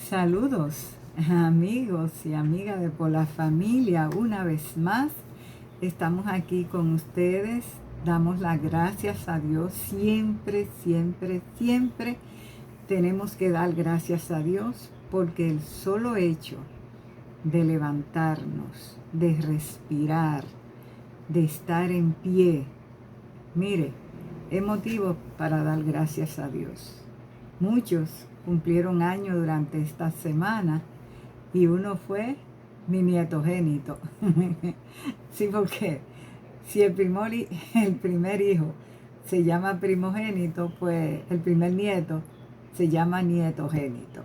Saludos amigos y amigas de Por la Familia. Una vez más estamos aquí con ustedes. Damos las gracias a Dios. Siempre, siempre, siempre tenemos que dar gracias a Dios porque el solo hecho de levantarnos, de respirar, de estar en pie, mire, es motivo para dar gracias a Dios. Muchos cumplieron años durante esta semana y uno fue mi nietogénito. Sí, porque si el primer hijo se llama primogénito, pues el primer nieto se llama nietogénito.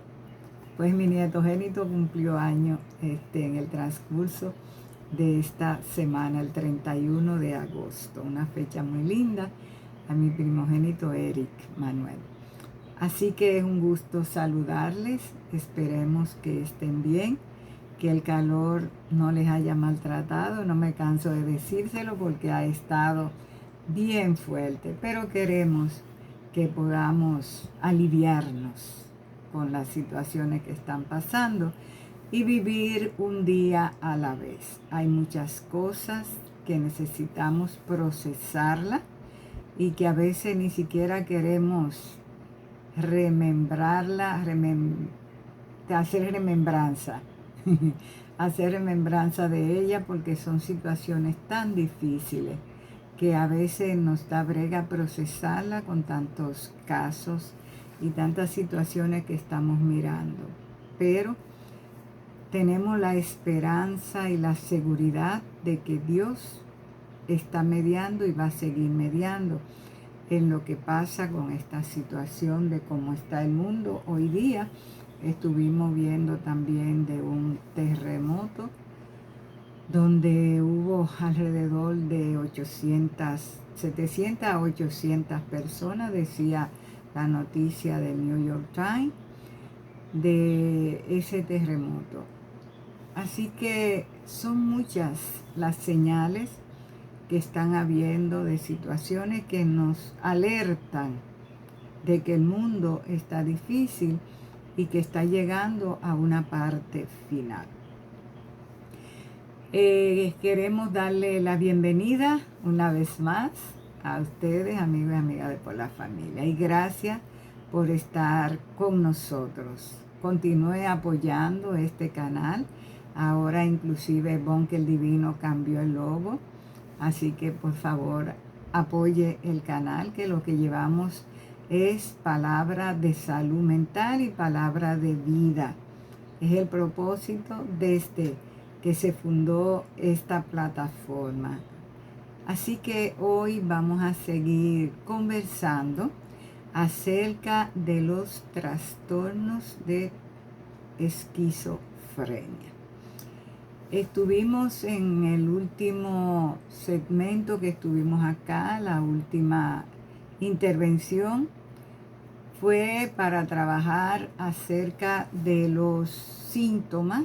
Pues mi nietogénito cumplió años en el transcurso de esta semana, el 31 de agosto, una fecha muy linda, a mi primogénito Eric Manuel. Así que es un gusto saludarles, esperemos que estén bien, que el calor no les haya maltratado, no me canso de decírselo porque ha estado bien fuerte, pero queremos que podamos aliviarnos con las situaciones que están pasando y vivir un día a la vez. Hay muchas cosas que necesitamos procesarla y que a veces ni siquiera queremos hacer remembranza, hacer remembranza de ella porque son situaciones tan difíciles que a veces nos da brega procesarla con tantos casos y tantas situaciones que estamos mirando. Pero tenemos la esperanza y la seguridad de que Dios está mediando y va a seguir mediando en lo que pasa con esta situación de cómo está el mundo hoy día. Estuvimos viendo también de un terremoto donde hubo alrededor de 700 a 800 personas, decía la noticia del New York Times, de ese terremoto. Así que son muchas las señales que están habiendo de situaciones que nos alertan de que el mundo está difícil y que está llegando a una parte final. Queremos darle la bienvenida una vez más a ustedes, amigos y amigas de Por la Familia, y gracias por estar con nosotros. Continúe apoyando este canal. Ahora inclusive Bonque el Divino cambió el logo. Así que por favor apoye el canal, que lo que llevamos es palabra de salud mental y palabra de vida. Es el propósito desde que se fundó esta plataforma. Así que hoy vamos a seguir conversando acerca de los trastornos de esquizofrenia. Estuvimos en el último segmento que estuvimos acá, la última intervención fue para trabajar acerca de los síntomas.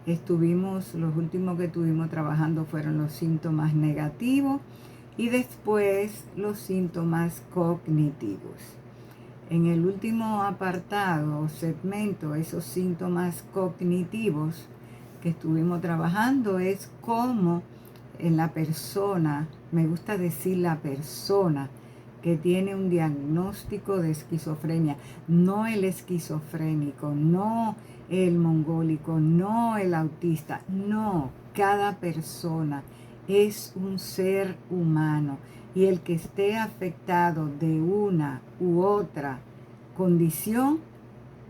Los últimos que estuvimos trabajando fueron los síntomas negativos y después los síntomas cognitivos. En el último apartado o segmento, esos síntomas cognitivos que estuvimos trabajando es cómo en la persona, me gusta decir la persona que tiene un diagnóstico de esquizofrenia, no el esquizofrénico, no el mongólico, no el autista, no, cada persona es un ser humano y el que esté afectado de una u otra condición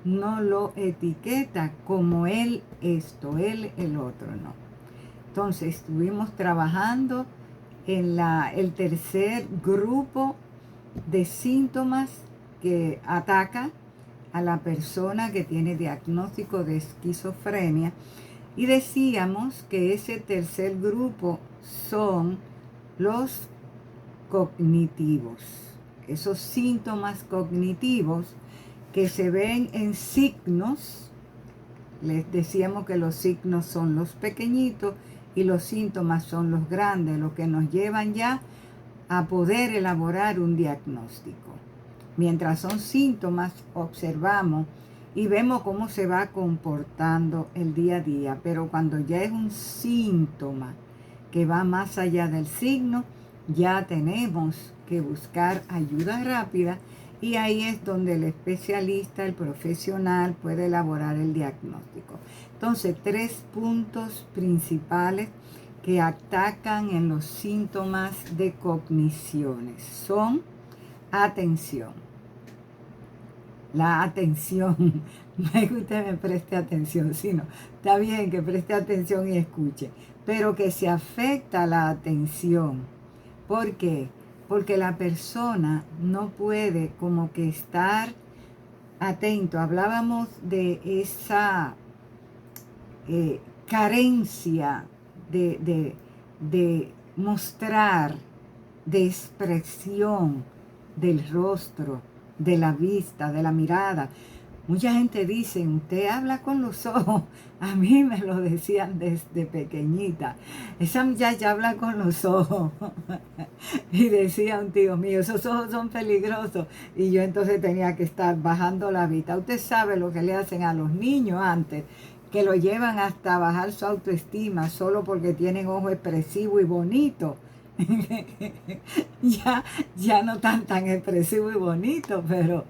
no lo etiqueta como él esto, él el otro, no. Entonces estuvimos trabajando en el tercer grupo de síntomas que ataca a la persona que tiene diagnóstico de esquizofrenia y decíamos que ese tercer grupo son los cognitivos, esos síntomas cognitivos que se ven en signos. Les decíamos que los signos son los pequeñitos y los síntomas son los grandes, los que nos llevan ya a poder elaborar un diagnóstico. Mientras son síntomas, observamos y vemos cómo se va comportando el día a día. Pero cuando ya es un síntoma que va más allá del signo, ya tenemos que buscar ayuda rápida, y ahí es donde el especialista, el profesional, puede elaborar el diagnóstico. Entonces, 3 puntos principales que atacan en los síntomas de cogniciones son: atención. La atención, no es que usted me preste atención, sino está bien que preste atención y escuche, pero que se afecta la atención. ¿Por qué? Porque la persona no puede como que estar atento. Hablábamos de esa carencia de mostrar, de expresión del rostro, de la vista, de la mirada. Mucha gente dice, usted habla con los ojos. A mí me lo decían desde pequeñita. Esa muchacha habla con los ojos. Y decía un tío mío, esos ojos son peligrosos. Y yo entonces tenía que estar bajando la vista. Usted sabe lo que le hacen a los niños antes, que lo llevan hasta bajar su autoestima solo porque tienen ojo expresivo y bonito. ya no tan expresivo y bonito, pero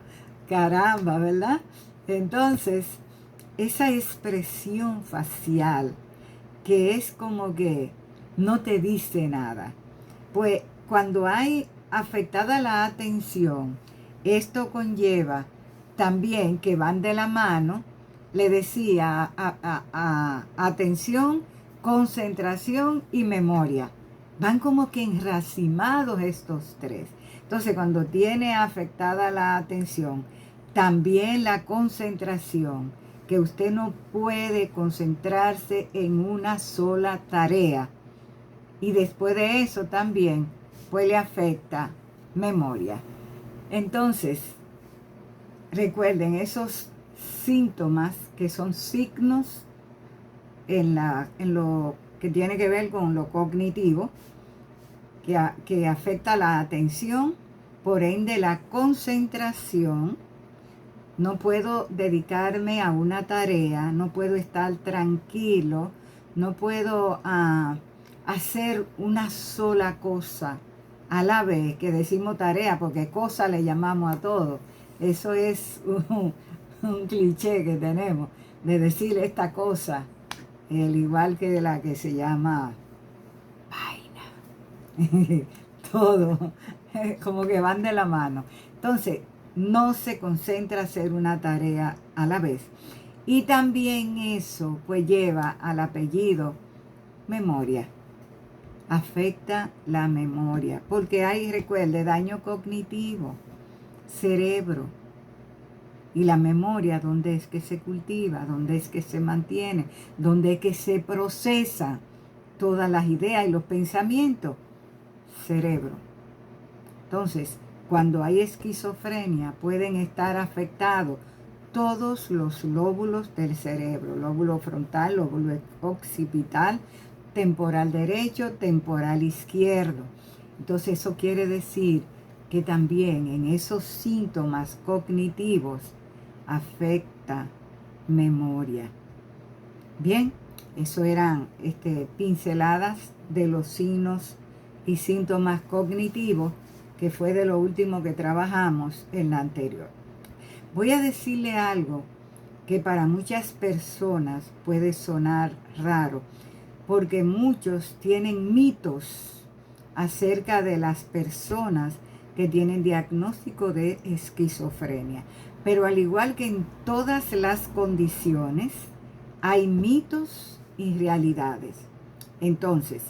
caramba, ¿verdad? Entonces, esa expresión facial que es como que no te dice nada, pues cuando hay afectada la atención, esto conlleva también que van de la mano. Le decía atención, concentración y memoria. Van como que enracimados estos tres. Entonces, cuando tiene afectada la atención, también la concentración, que usted no puede concentrarse en una sola tarea. Y después de eso también, pues le afecta memoria. Entonces, recuerden esos síntomas que son signos en lo que tiene que ver con lo cognitivo, que afecta la atención, por ende la concentración. No puedo dedicarme a una tarea, no puedo estar tranquilo, no puedo hacer una sola cosa a la vez, que decimos tarea, porque cosa le llamamos a todo. Eso es un cliché que tenemos, de decir esta cosa, al igual que la que se llama vaina. Todo, como que van de la mano. Entonces, no se concentra a hacer una tarea a la vez. Y también eso pues lleva al apellido memoria. Afecta la memoria, porque hay, recuerde, daño cognitivo, cerebro. Y la memoria, ¿dónde es que se cultiva? ¿Dónde es que se mantiene? ¿Dónde es que se procesa todas las ideas y los pensamientos? Cerebro. Entonces, cuando hay esquizofrenia, pueden estar afectados todos los lóbulos del cerebro: lóbulo frontal, lóbulo occipital, temporal derecho, temporal izquierdo. Entonces, eso quiere decir que también en esos síntomas cognitivos afecta memoria. Bien, eso eran pinceladas de los signos y síntomas cognitivos, que fue de lo último que trabajamos en la anterior. Voy a decirle algo que para muchas personas puede sonar raro, porque muchos tienen mitos acerca de las personas que tienen diagnóstico de esquizofrenia. Pero al igual que en todas las condiciones, hay mitos y realidades. Entonces,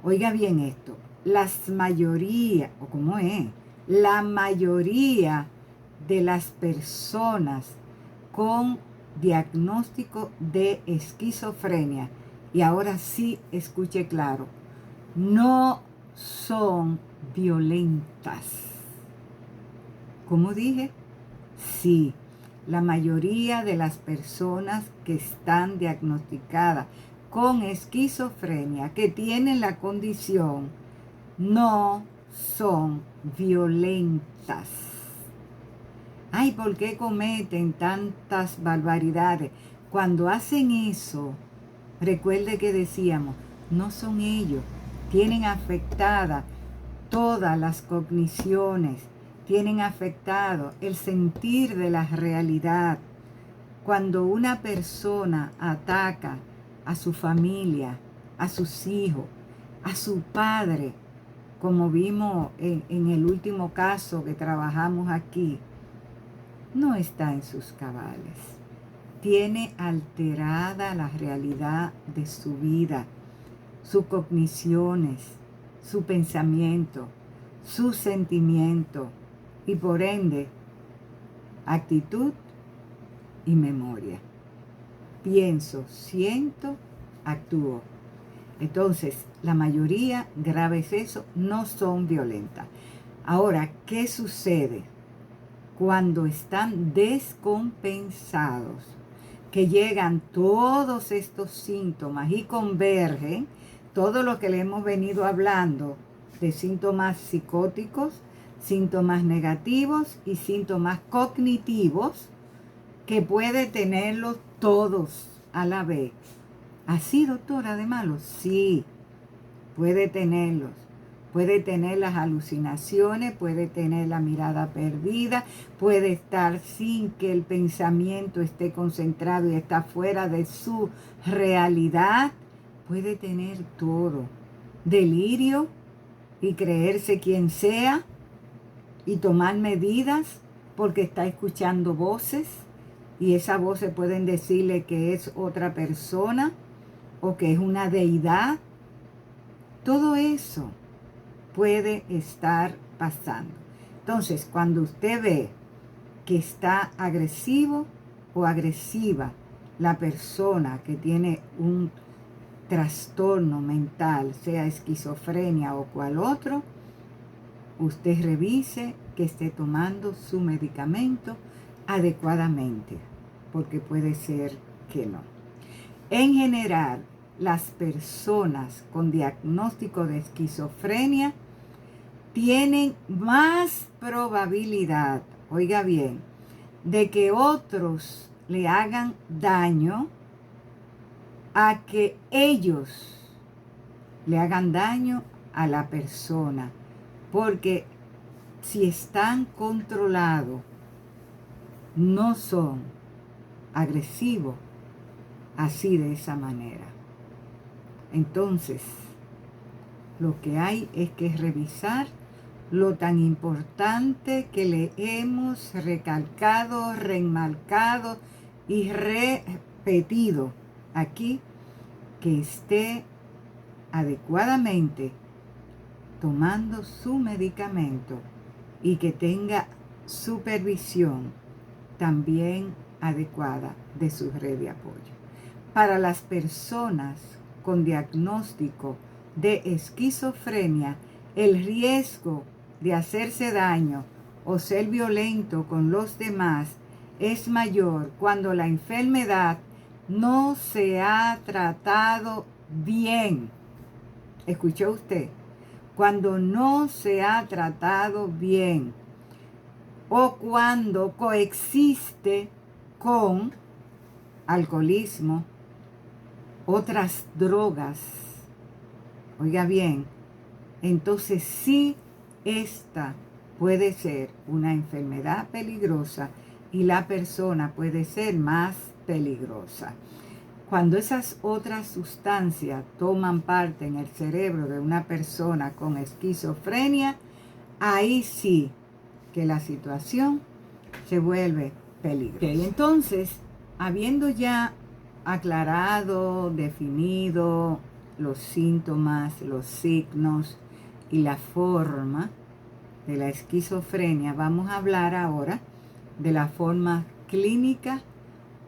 oiga bien esto, la mayoría de las personas con diagnóstico de esquizofrenia, y ahora sí escuche claro, no son violentas. ¿Cómo dije? Sí, la mayoría de las personas que están diagnosticadas con esquizofrenia, que tienen la condición, no son violentas. Ay, ¿por qué cometen tantas barbaridades? Cuando hacen eso, recuerde que decíamos, no son ellos, tienen afectadas todas las cogniciones, tienen afectado el sentir de la realidad. Cuando una persona ataca a su familia, a sus hijos, a su padre, como vimos en el último caso que trabajamos aquí, no está en sus cabales. Tiene alterada la realidad de su vida, sus cogniciones, su pensamiento, su sentimiento y por ende actitud y memoria. Pienso, siento, actúo. Entonces, la mayoría, grave es eso, no son violentas. Ahora, ¿qué sucede cuando están descompensados? Que llegan todos estos síntomas y convergen todo lo que le hemos venido hablando de síntomas psicóticos, síntomas negativos y síntomas cognitivos, que puede tenerlos todos a la vez. ¿Así, doctora, de malos? Sí, puede tenerlos. Puede tener las alucinaciones, puede tener la mirada perdida, puede estar sin que el pensamiento esté concentrado y está fuera de su realidad. Puede tener todo. Delirio y creerse quien sea y tomar medidas porque está escuchando voces y esas voces pueden decirle que es otra persona o que es una deidad. Todo eso puede estar pasando. Entonces, cuando usted ve que está agresivo o agresiva la persona que tiene un trastorno mental, sea esquizofrenia o cual otro, usted revise que esté tomando su medicamento adecuadamente, porque puede ser que no. En general, las personas con diagnóstico de esquizofrenia tienen más probabilidad, oiga bien, de que otros le hagan daño a que ellos le hagan daño a la persona. Porque si están controlados, no son agresivos así de esa manera. Entonces, lo que hay es que revisar lo tan importante que le hemos recalcado, remarcado y repetido aquí, que esté adecuadamente tomando su medicamento y que tenga supervisión también adecuada de su red de apoyo. Para las personas con diagnóstico de esquizofrenia, el riesgo de hacerse daño o ser violento con los demás es mayor cuando la enfermedad no se ha tratado bien. ¿Escuchó usted? Cuando no se ha tratado bien o cuando coexiste con alcoholismo, otras drogas. Oiga bien, entonces sí, esta puede ser una enfermedad peligrosa y la persona puede ser más peligrosa. Cuando esas otras sustancias toman parte en el cerebro de una persona con esquizofrenia, ahí sí que la situación se vuelve peligrosa. Okay, entonces, habiendo ya aclarado, definido los síntomas, los signos y la forma de la esquizofrenia, vamos a hablar ahora de la forma clínica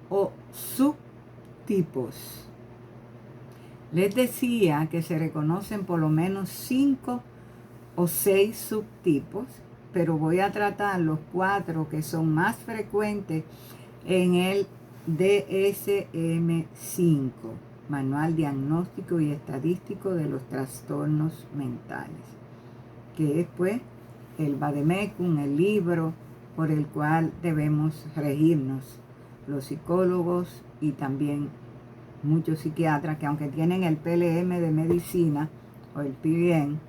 o subtipos. Les decía que se reconocen por lo menos 5 o 6 subtipos, pero voy a tratar los 4 que son más frecuentes en el DSM-5, Manual Diagnóstico y Estadístico de los Trastornos Mentales, que es pues el Vademecum, el libro por el cual debemos regirnos los psicólogos y también muchos psiquiatras que, aunque tienen el PLM de medicina o el PBM,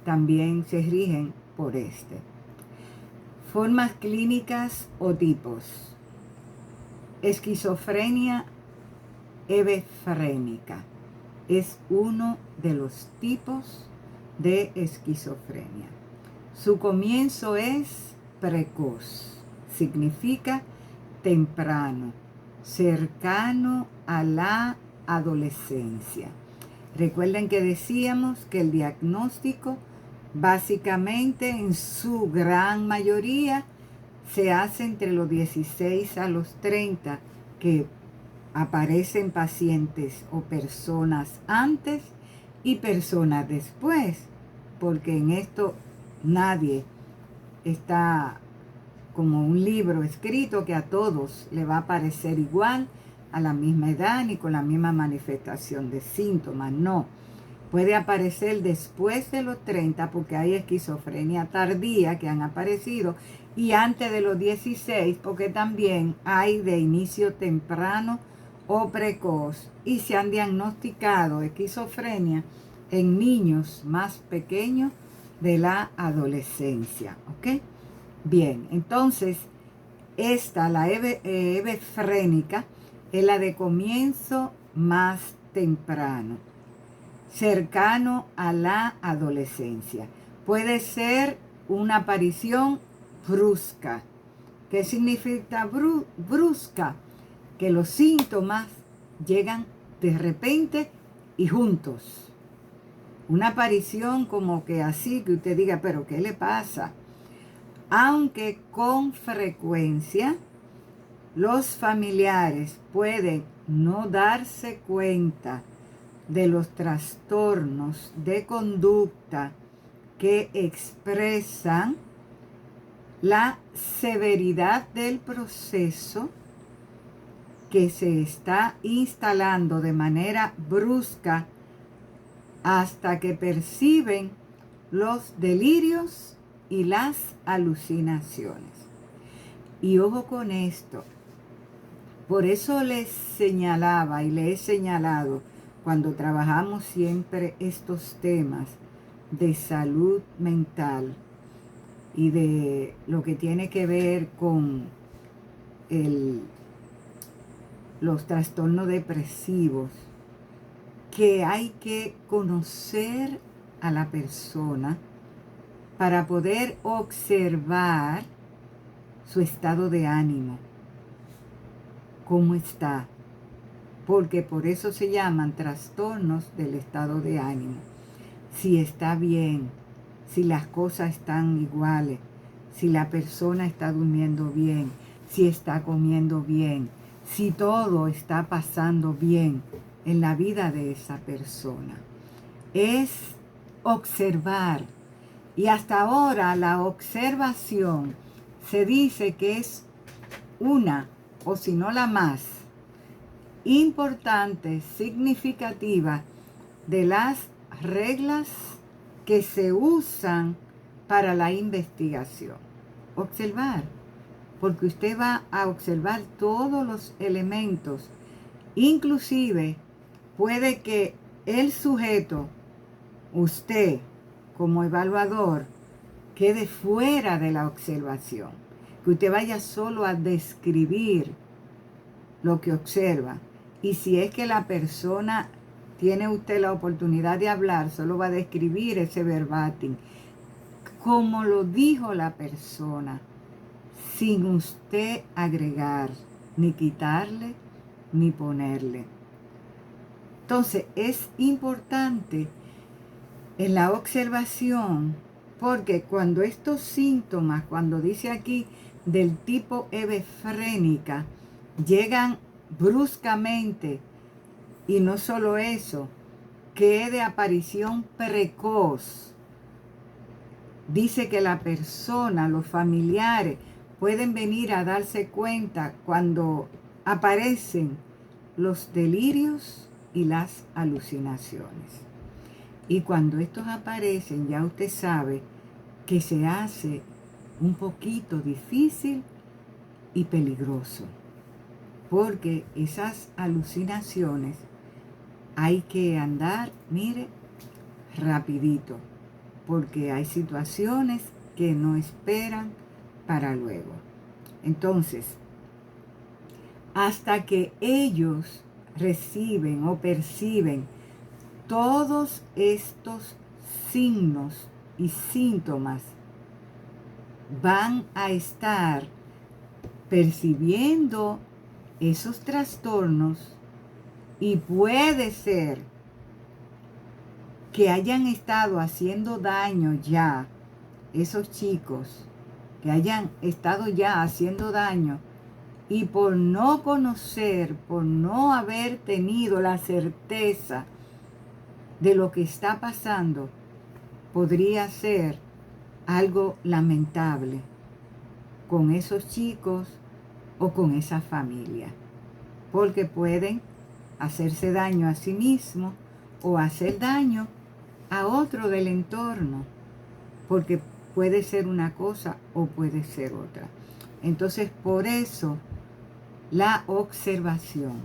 también se rigen por este. Formas clínicas o tipos. Esquizofrenia hebefrénica es uno de los tipos de esquizofrenia. Su comienzo es precoz, significa temprano, cercano a la adolescencia. Recuerden que decíamos que el diagnóstico básicamente en su gran mayoría se hace entre los 16 a los 30, que aparecen pacientes o personas antes y personas después, porque en esto nadie está como un libro escrito que a todos le va a parecer igual a la misma edad ni con la misma manifestación de síntomas. No, puede aparecer después de los 30 porque hay esquizofrenia tardía que han aparecido, y antes de los 16 porque también hay de inicio temprano o precoz, y se han diagnosticado esquizofrenia en niños más pequeños de la adolescencia. ¿Ok? Bien, entonces esta, la hebefrénica, es la de comienzo más temprano, cercano a la adolescencia. Puede ser una aparición brusca. ¿Qué significa brusca? Que los síntomas llegan de repente y juntos. Una aparición como que así, que usted diga, pero ¿qué le pasa? Aunque con frecuencia los familiares pueden no darse cuenta de los trastornos de conducta que expresan la severidad del proceso que se está instalando de manera brusca hasta que perciben los delirios y las alucinaciones. Y ojo con esto, por eso les señalaba y les he señalado cuando trabajamos siempre estos temas de salud mental y de lo que tiene que ver con los trastornos depresivos, que hay que conocer a la persona para poder observar su estado de ánimo, cómo está, porque por eso se llaman trastornos del estado de ánimo. Si está bien, si las cosas están iguales, si la persona está durmiendo bien, si está comiendo bien, si todo está pasando bien en la vida de esa persona. Es observar. Y hasta ahora la observación se dice que es una, o si no la más importante, significativa de las reglas que se usan para la investigación. Observar, porque usted va a observar todos los elementos. Inclusive puede que el sujeto, usted como evaluador, quede fuera de la observación, que usted vaya solo a describir lo que observa. Y si es que la persona tiene usted la oportunidad de hablar, solo va a describir ese verbatim, como lo dijo la persona, sin usted agregar, ni quitarle, ni ponerle. Entonces, es importante en la observación, porque cuando estos síntomas, cuando dice aquí del tipo hebefrénica, llegan bruscamente, y no solo eso, que es de aparición precoz. Dice que la persona, los familiares, pueden venir a darse cuenta cuando aparecen los delirios y las alucinaciones. Y cuando estos aparecen, ya usted sabe que se hace un poquito difícil y peligroso, porque esas alucinaciones hay que andar, mire, rapidito, porque hay situaciones que no esperan para luego. Entonces, hasta que ellos reciben o perciben todos estos signos y síntomas, van a estar percibiendo esos trastornos y puede ser que hayan estado haciendo daño ya, esos chicos, que hayan estado ya haciendo daño y por no conocer, por no haber tenido la certeza de lo que está pasando, podría ser algo lamentable con esos chicos o con esa familia, porque pueden hacerse daño a sí mismos o hacer daño a otro del entorno, porque puede ser una cosa o puede ser otra. Entonces, por eso la observación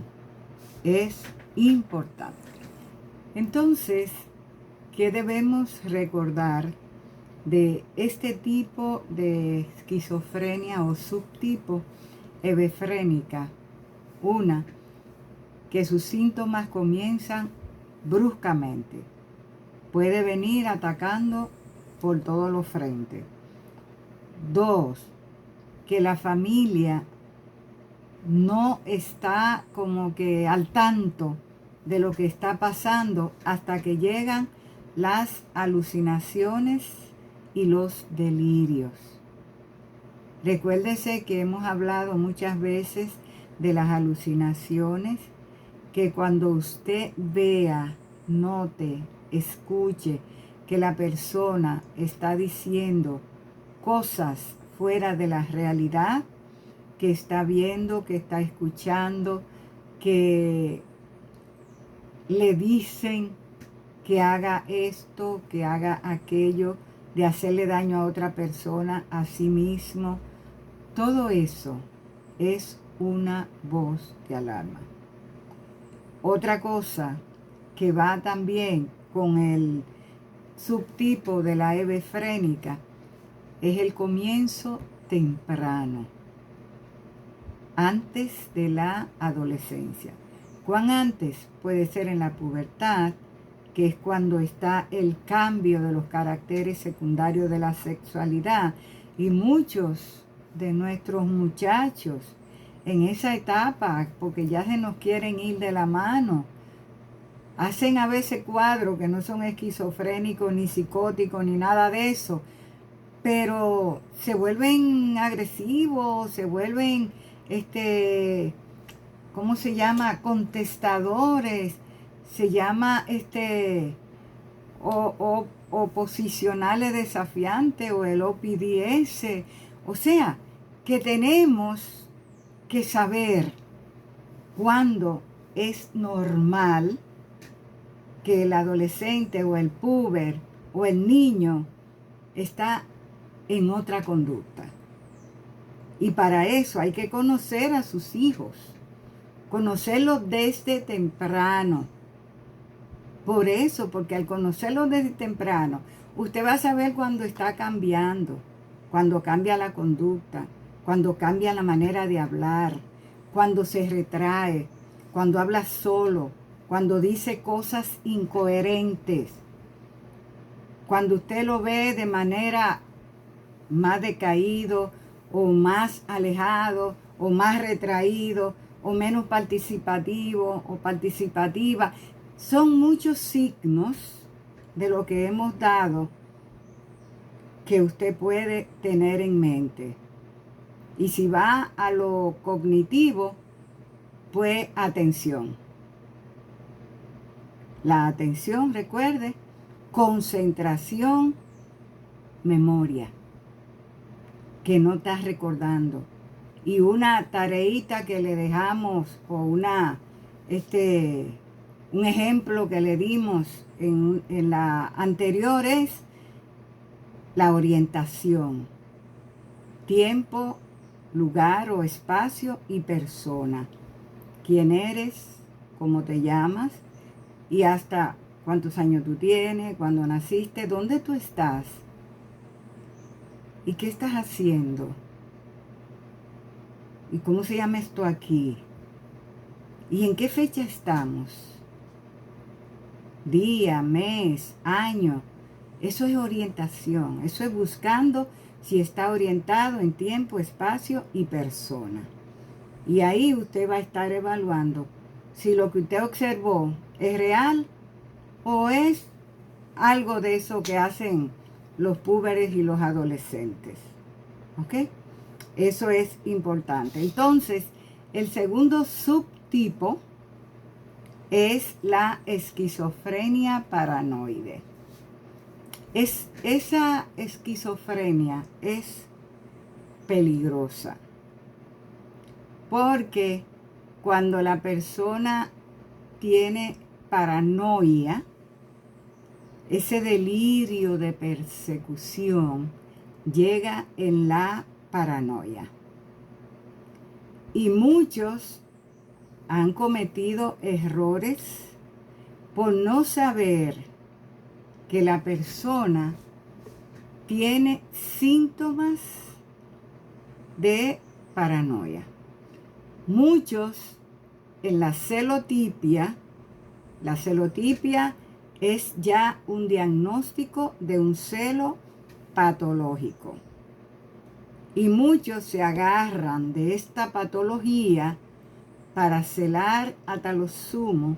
es importante. Entonces, ¿qué debemos recordar de este tipo de esquizofrenia o subtipo hebefrénica? Una, que sus síntomas comienzan bruscamente. Puede venir atacando por todos los frentes. Dos, que la familia no está como que al tanto de lo que está pasando hasta que llegan las alucinaciones y los delirios. Recuérdese que hemos hablado muchas veces de las alucinaciones, que cuando usted vea, note, escuche que la persona está diciendo cosas fuera de la realidad, que está viendo, que está escuchando, que le dicen que haga esto, que haga aquello, de hacerle daño a otra persona, a sí mismo. Todo eso es una voz de alarma. Otra cosa que va también con el subtipo de la hebefrénica es el comienzo temprano, antes de la adolescencia. ¿Cuán antes? Puede ser en la pubertad, que es cuando está el cambio de los caracteres secundarios de la sexualidad. Y muchos de nuestros muchachos en esa etapa, porque ya se nos quieren ir de la mano, hacen a veces cuadros que no son esquizofrénicos, ni psicóticos, ni nada de eso, pero se vuelven agresivos, se vuelven, ¿cómo se llama? Contestadores, se llama, oposicionales desafiantes o el OPDS. O sea, que tenemos que saber cuándo es normal que el adolescente o el puber o el niño está en otra conducta. Y para eso hay que conocer a sus hijos, conocerlos desde temprano. Por eso, porque al conocerlos desde temprano, usted va a saber cuando está cambiando, cuando cambia la conducta, cuando cambia la manera de hablar, cuando se retrae, cuando habla solo, cuando dice cosas incoherentes, cuando usted lo ve de manera más decaído o más alejado o más retraído o menos participativo o participativa. Son muchos signos de lo que hemos dado que usted puede tener en mente. Y si va a lo cognitivo, pues atención. La atención, recuerde, concentración, memoria, que no estás recordando. Y una tareita que le dejamos, o un ejemplo que le dimos en la anterior es la orientación. tiempo, lugar o espacio y persona. ¿Quién eres? ¿Cómo te llamas? Y hasta cuántos años tú tienes, cuándo naciste, dónde tú estás y qué estás haciendo y cómo se llama esto aquí y en qué fecha estamos, día, mes, año. Eso es orientación, eso es buscando si está orientado en tiempo, espacio y persona. Y ahí usted va a estar evaluando si lo que usted observó es real o es algo de eso que hacen los púberes y los adolescentes. ¿Ok? Eso es importante. Entonces, el segundo subtipo es la esquizofrenia paranoide. Esa esquizofrenia es peligrosa porque cuando la persona tiene paranoia, ese delirio de persecución llega en la paranoia. Y muchos han cometido errores por no saber que la persona tiene síntomas de paranoia. Muchos en la celotipia es ya un diagnóstico de un celo patológico. Y muchos se agarran de esta patología para celar hasta lo sumo,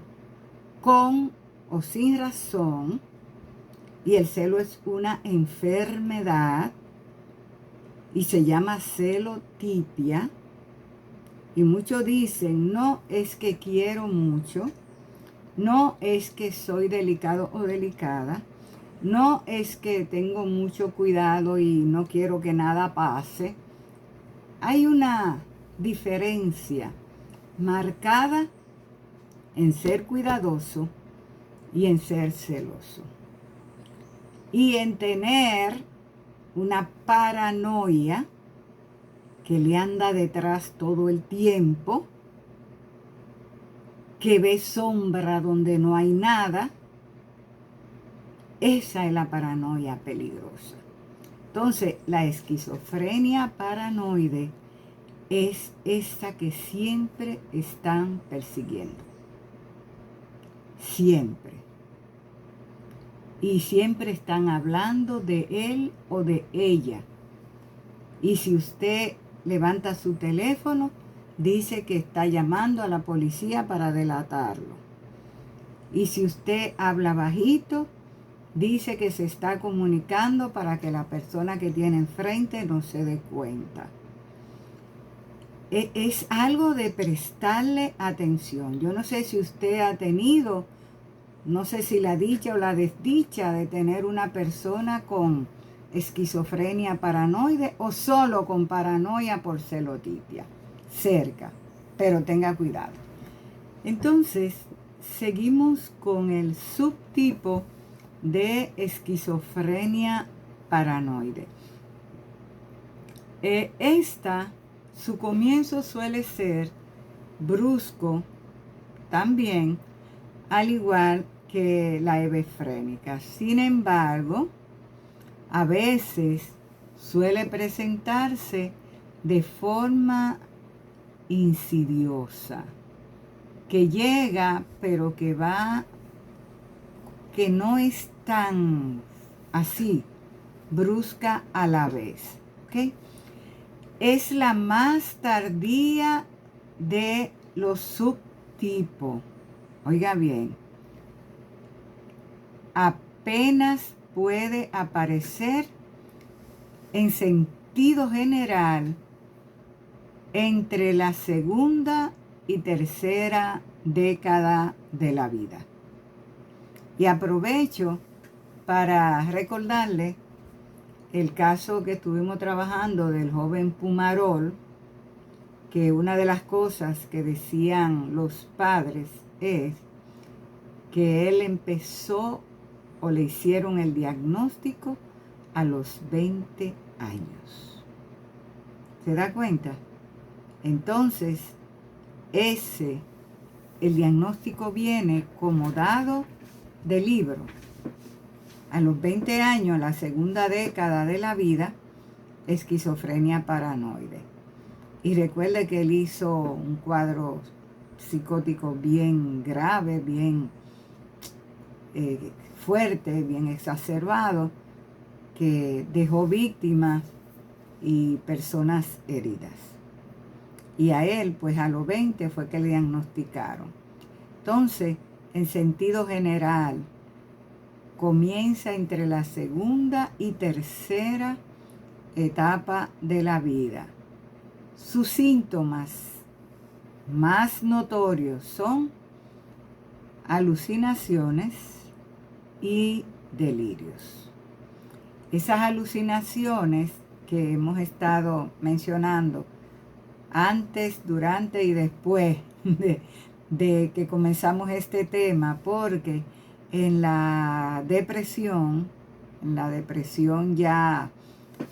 con o sin razón, y el celo es una enfermedad y se llama celotipia. Y muchos dicen, no es que quiero mucho, no es que soy delicado o delicada, no es que tengo mucho cuidado y no quiero que nada pase. Hay una diferencia marcada en ser cuidadoso y en ser celoso. Y en tener una paranoia que le anda detrás todo el tiempo, que ve sombra donde no hay nada. Esa es la paranoia peligrosa. Entonces, la esquizofrenia paranoide es esta que siempre están persiguiendo. Siempre. Y siempre están hablando de él o de ella. Y si usted levanta su teléfono, dice que está llamando a la policía para delatarlo. Y si usted habla bajito, dice que se está comunicando para que la persona que tiene enfrente no se dé cuenta. Es algo de prestarle atención. Yo no sé si usted ha tenido, no sé si la dicha o la desdicha de tener una persona con esquizofrenia paranoide o solo con paranoia por celotipia. Cerca, pero tenga cuidado. Entonces, seguimos con el subtipo de esquizofrenia paranoide. Su comienzo suele ser brusco también, al igual que la hebefrénica. Sin embargo, a veces suele presentarse de forma insidiosa, que llega, pero que va, que no es tan así, brusca a la vez. ¿Okay? Es la más tardía de los subtipos. Oiga bien, apenas puede aparecer en sentido general entre la segunda y tercera década de la vida. Y aprovecho para recordarle el caso que estuvimos trabajando del joven Pumarol, que una de las cosas que decían los padres es que él empezó o le hicieron el diagnóstico a los 20 años. ¿Se da cuenta? Entonces, el diagnóstico viene como dado de libro. A los 20 años, la segunda década de la vida, esquizofrenia paranoide. Y recuerde que él hizo un cuadro psicótico bien grave, bien fuerte, bien exacerbado, que dejó víctimas y personas heridas. Y a él, pues a los 20 fue que le diagnosticaron. Entonces, en sentido general, comienza entre la segunda y tercera etapa de la vida. Sus síntomas más notorios son alucinaciones y delirios. Esas alucinaciones que hemos estado mencionando antes, durante y después de que comenzamos este tema, porque en la depresión ya,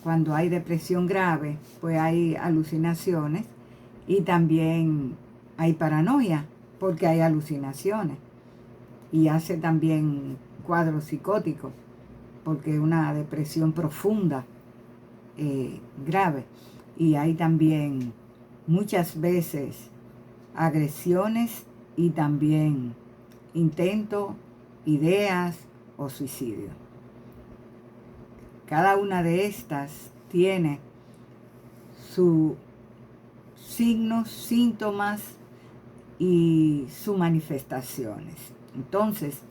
cuando hay depresión grave, pues hay alucinaciones y también hay paranoia, porque hay alucinaciones y hace también cuadros psicóticos, porque es una depresión profunda, grave, y hay también muchas veces agresiones y también intentos, ideas o suicidio. Cada una de estas tiene sus signos, síntomas y sus manifestaciones. Entonces,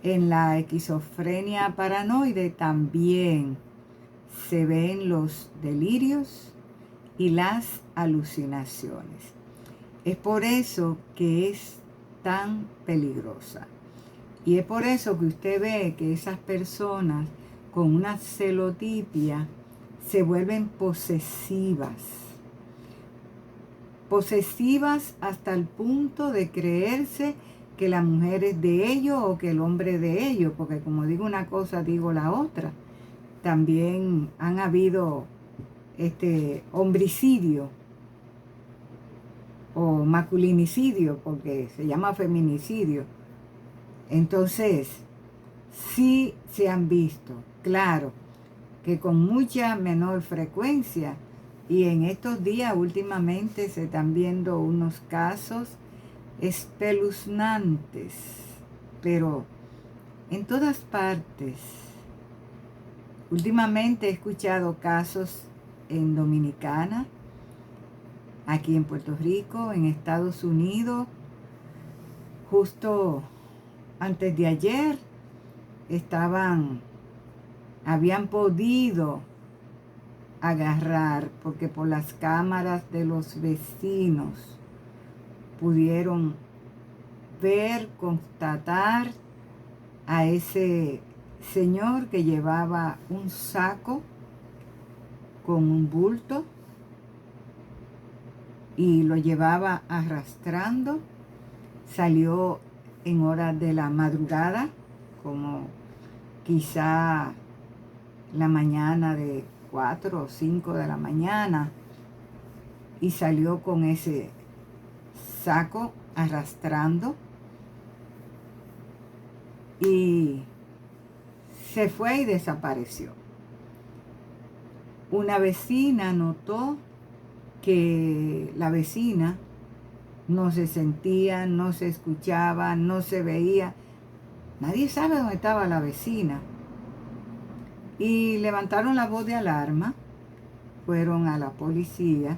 en la esquizofrenia paranoide también se ven los delirios y las alucinaciones. Es por eso que es tan peligrosa. Y es por eso que usted ve que esas personas con una celotipia se vuelven posesivas. Posesivas hasta el punto de creerse que la mujer es de ellos o que el hombre es de ellos, porque como digo una cosa, digo la otra. También han habido homicidio o masculinicidio, porque se llama feminicidio. Entonces, sí se han visto, claro, que con mucha menor frecuencia, y en estos días últimamente se están viendo unos casos espeluznantes, pero en todas partes. Últimamente he escuchado casos en Dominicana, aquí en Puerto Rico, en Estados Unidos. Justo antes de ayer habían podido agarrar, porque por las cámaras de los vecinos pudieron ver, constatar a ese señor que llevaba un saco con un bulto y lo llevaba arrastrando. Salió en horas de la madrugada, como quizá la mañana de 4 o 5 de la mañana, y salió con ese saco arrastrando y se fue y desapareció. Una vecina notó que la vecina no se sentía, no se escuchaba, no se veía. Nadie sabe dónde estaba la vecina. Y levantaron la voz de alarma, fueron a la policía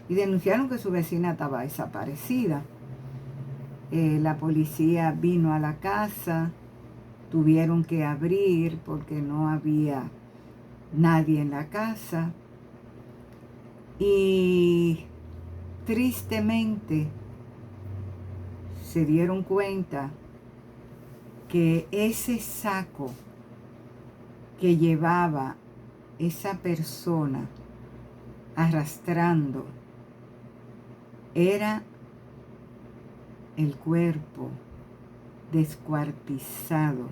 y denunciaron que su vecina estaba desaparecida. La policía vino a la casa, tuvieron que abrir porque no había nadie en la casa. Y tristemente se dieron cuenta que ese saco que llevaba esa persona arrastrando era el cuerpo descuartizado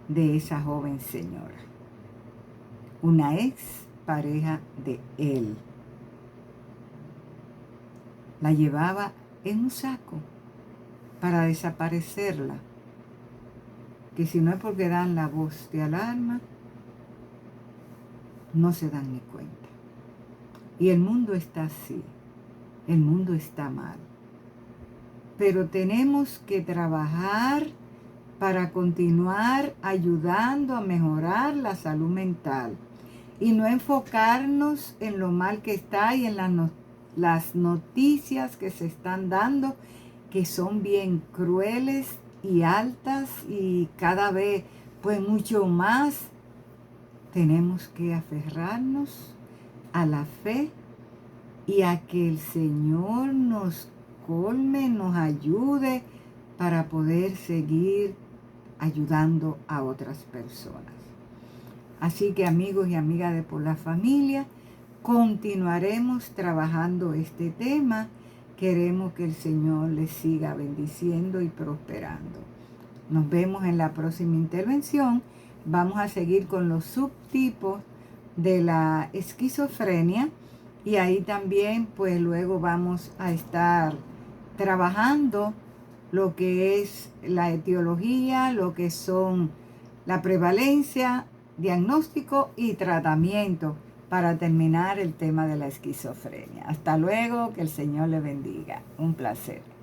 de esa joven señora, una ex pareja de él. la llevaba en un saco para desaparecerla, que si no es porque dan la voz de alarma, no se dan ni cuenta. Y el mundo está así, el mundo está mal. Pero tenemos que trabajar para continuar ayudando a mejorar la salud mental y no enfocarnos en lo mal que está y en las noticias que se están dando, que son bien crueles y altas y cada vez pues mucho más. Tenemos que aferrarnos a la fe y a que el Señor nos colme, nos ayude para poder seguir ayudando a otras personas. Así que amigos y amigas de Por la Familia, continuaremos trabajando este tema. Queremos que el Señor les siga bendiciendo y prosperando. Nos vemos en la próxima intervención. Vamos a seguir con los subtipos de la esquizofrenia y ahí también pues luego vamos a estar trabajando lo que es la etiología, lo que son la prevalencia, diagnóstico y tratamiento para terminar el tema de la esquizofrenia. Hasta luego, que el Señor le bendiga. Un placer.